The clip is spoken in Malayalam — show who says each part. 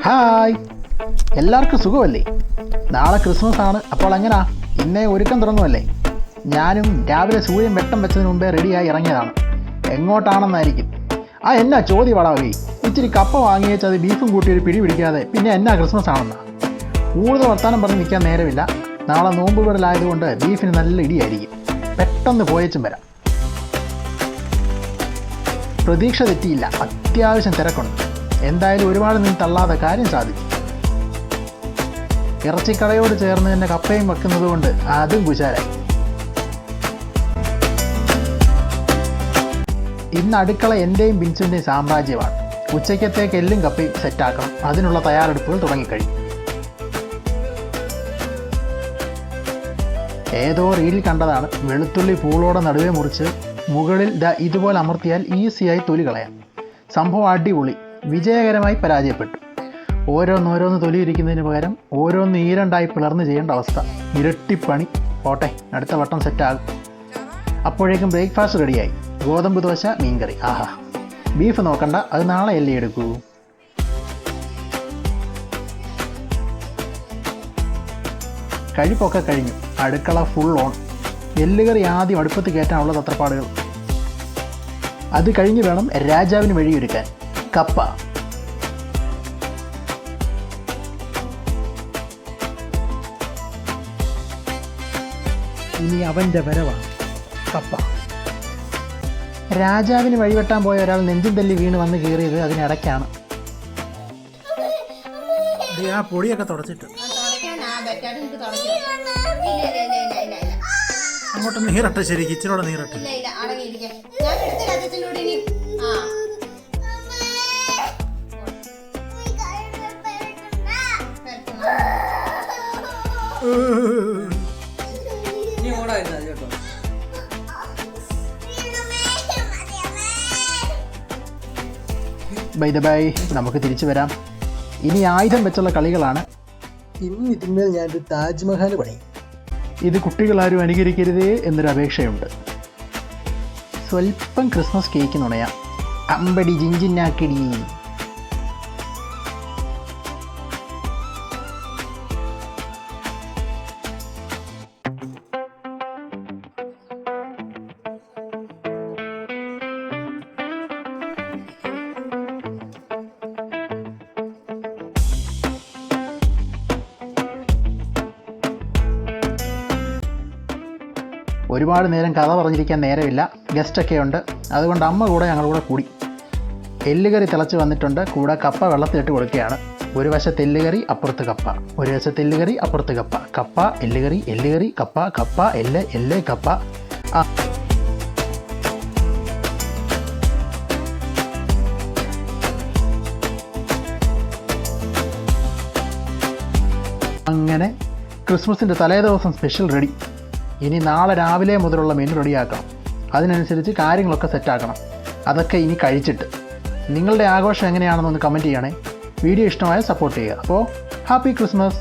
Speaker 1: ഹായ്, എല്ലാവർക്കും സുഖമല്ലേ? നാളെ ക്രിസ്മസ് ആണ്. അപ്പോൾ എങ്ങനാ ഇന്നേ ഒരുക്കം തുടങ്ങുമല്ലേ? ഞാനും രാവിലെ സൂര്യൻ വെട്ടം വെച്ചതിന് മുമ്പേ റെഡിയായി ഇറങ്ങിയതാണ്. എങ്ങോട്ടാണെന്നായിരിക്കും. എന്നാ ചോദ്യം വളവേ, ഇച്ചിരി കപ്പ വാങ്ങിയേച്ച് അത് ബീഫും കൂട്ടി ഒരു പിടി പിടിക്കാതെ പിന്നെ എന്നാ ക്രിസ്മസ് ആണെന്നാ? കൂടുതൽ വർത്താനം പറഞ്ഞ് നിൽക്കാൻ നേരമില്ല. നാളെ നോമ്പ് വിടലായതുകൊണ്ട് ബീഫിന് നല്ല ഇടിയായിരിക്കും. പെട്ടെന്ന് പോയേച്ചും വരാം. പ്രതീക്ഷ തെറ്റിയില്ല, അത്യാവശ്യം തിരക്കുണ്ട്. എന്തായാലും ഒരുപാട് നിന്ന് തള്ളാതെ കാര്യം സാധിച്ചു. ഇറച്ചിക്കടയോട് ചേർന്ന് തന്നെ കപ്പയും വെക്കുന്നത് കൊണ്ട് അതും കുശാലായി. ഇന്ന് അടുക്കള എൻ്റെയും ബിൻസുവിൻ്റെയും സാമ്രാജ്യമാണ്. ഉച്ചയ്ക്കത്തേക്ക് എല്ലും കപ്പയും സെറ്റാക്കണം. അതിനുള്ള തയ്യാറെടുപ്പുകൾ തുടങ്ങിക്കഴിഞ്ഞു. ഏതോ റീലിൽ കണ്ടതാണ്, വെളുത്തുള്ളി പൂളോടെ നടുവേ മുറിച്ച് മുകളിൽ ഇതുപോലെ അമർത്തിയാൽ ഈസിയായി തൊലി കളയാം. സംഭവം അടിപൊളി, വിജയകരമായി പരാജയപ്പെട്ടു. ഓരോന്നോരോന്ന് തൊലി ഇരിക്കുന്നതിന് പകരം ഓരോന്ന് ഈരണ്ടായി പിളർന്ന് ചെയ്യേണ്ട അവസ്ഥ. ഇരട്ടിപ്പണി. പോട്ടെ, അടുത്ത വട്ടം സെറ്റാകും. അപ്പോഴേക്കും ബ്രേക്ക്ഫാസ്റ്റ് റെഡിയായി. ഗോതമ്പ് ദോശ, മീൻകറി. ആഹാ, ബീഫ് നോക്കണ്ട, അത് നാളെ അല്ലേ എടുക്കൂ. കഴിപ്പൊക്കെ കഴിഞ്ഞു. അടുക്കള ഫുൾ ഓൺ. എല്ലുകറി ആദ്യം അടുപ്പത്ത് കയറ്റാനുള്ള തത്രപ്പാടുകൾ. അത് കഴിഞ്ഞ് വേണം രാജാവിന് വഴിയൊരുക്കാൻ. കപ്പ. ഇനി അവൻ്റെ വരവാണ്. കപ്പ. രാജാവിന് വഴിവെട്ടാൻ പോയ ഒരാൾ നെഞ്ചും തല്ലി വീണ് വന്ന് കയറിയത് അതിനിടയ്ക്കാണ്. ആ പൊടിയൊക്കെ തുടച്ചിട്ട് അങ്ങോട്ട് നീരട്ടെ. ശരിക്കും ഇച്ചിരോടെ നീരട്ടെ. ബൈ ദ ബൈ, നമുക്ക് തിരിച്ചു വരാം. ഇനി ആയുധം വെച്ചുള്ള കളികളാണ്. ഇന്ന് ഇതിന്മേൽ ഞാനൊരു താജ്മഹൽ പണിയും. ഇത് കുട്ടികളാരും അനുകരിക്കരുതേ എന്നൊരു അപേക്ഷയുണ്ട്. സ്വല്പം ക്രിസ്മസ് കേക്ക് നുണയാം. അമ്പടി ജിഞ്ചിന്നാക്കിടി. ഒരുപാട് നേരം കഥ പറഞ്ഞിരിക്കാൻ നേരമില്ല. ഗസ്റ്റൊക്കെ ഉണ്ട്, അതുകൊണ്ട് അമ്മ കൂടെ ഞങ്ങളുടെ കൂടി. എല്ലുകറി തിളച്ച് വന്നിട്ടുണ്ട്. കൂടെ കപ്പ വെള്ളത്തിലിട്ട് കൊടുക്കുകയാണ്. ഒരു വശത്ത് എല്ലുകറി, അപ്പുറത്ത് കപ്പ. ഒരു വശത്ത് എല്ലുകറി, അപ്പുറത്ത് കപ്പ. കപ്പ, എല്ലുകറി, എല്ലുകറി, കപ്പ, കപ്പ, എല്ല്, കപ്പ. അങ്ങനെ ക്രിസ്മസിൻ്റെ തലേദിവസം സ്പെഷ്യൽ റെഡി. ഇനി നാളെ രാവിലെ മുതലുള്ള മെനു റെഡിയാക്കണം. അതിനനുസരിച്ച് കാര്യങ്ങളൊക്കെ സെറ്റാക്കണം. അതൊക്കെ ഇനി കഴിച്ചിട്ട്. നിങ്ങളുടെ ആഘോഷം എങ്ങനെയാണെന്നൊന്ന് കമൻറ്റ് ചെയ്യണേ. വീഡിയോ ഇഷ്ടമായ സപ്പോർട്ട് ചെയ്യുക. അപ്പോൾ ഹാപ്പി ക്രിസ്മസ്.